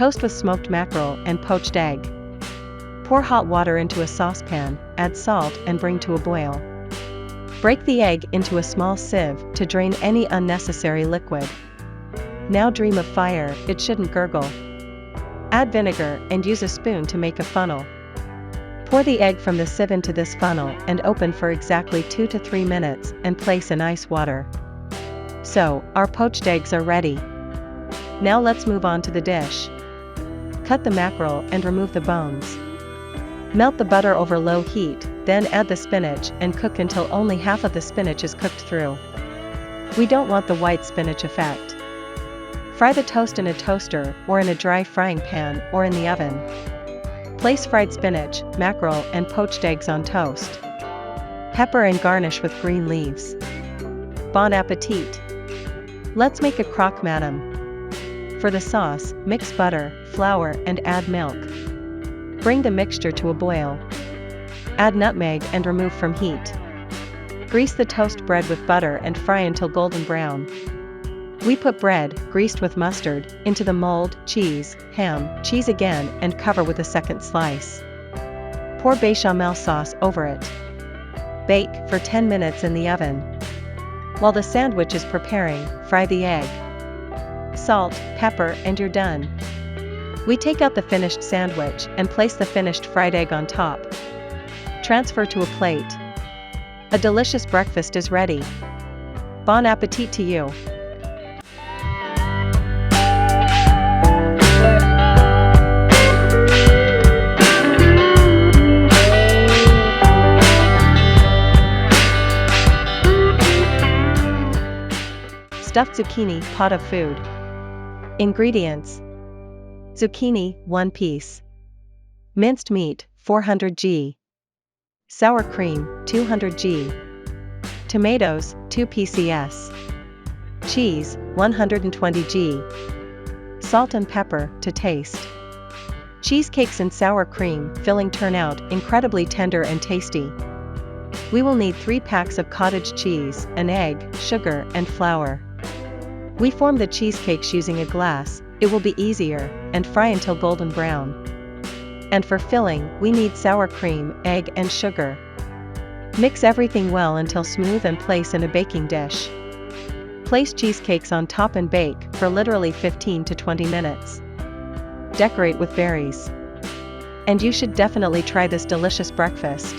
Toast with smoked mackerel and poached egg. Pour hot water into a saucepan, add salt and bring to a boil. Break the egg into a small sieve to drain any unnecessary liquid. Now dream of fire, it shouldn't gurgle. Add vinegar and use a spoon to make a funnel. Pour the egg from the sieve into this funnel and open for exactly 2 to 3 minutes and place in ice water. So, our poached eggs are ready. Now let's move on to the dish. Cut the mackerel and remove the bones. Melt the butter over low heat, then add the spinach and cook until only half of the spinach is cooked through. We don't want the white spinach effect. Fry the toast in a toaster or in a dry frying pan or in the oven. Place fried spinach, mackerel and poached eggs on toast. Pepper and garnish with green leaves. Bon appetit! Let's make a croque madame. For the sauce, mix butter, flour and add milk. Bring the mixture to a boil. Add nutmeg and remove from heat. Grease the toast bread with butter and fry until golden brown. We put bread, greased with mustard, into the mold, cheese, ham, cheese again and cover with a second slice. Pour bechamel sauce over it. Bake for 10 minutes in the oven. While the sandwich is preparing, fry the egg. Salt, pepper and you're done. We take out the finished sandwich and place the finished fried egg on top. Transfer to a plate. A delicious breakfast is ready. Bon appetit to you! Stuffed zucchini pot of food. Ingredients: zucchini 1 piece, minced meat 400 g, sour cream 200 g, tomatoes 2 pcs, cheese 120 g, salt and pepper to taste. Cheesecakes and sour cream filling turn out incredibly tender and tasty. We will need 3 packs of cottage cheese, an egg, sugar and flour. We form the cheesecakes using a glass, it will be easier, and fry until golden brown. And for filling, we need sour cream, egg and sugar. Mix everything well until smooth and place in a baking dish. Place cheesecakes on top and bake for literally 15 to 20 minutes. Decorate with berries. And you should definitely try this delicious breakfast.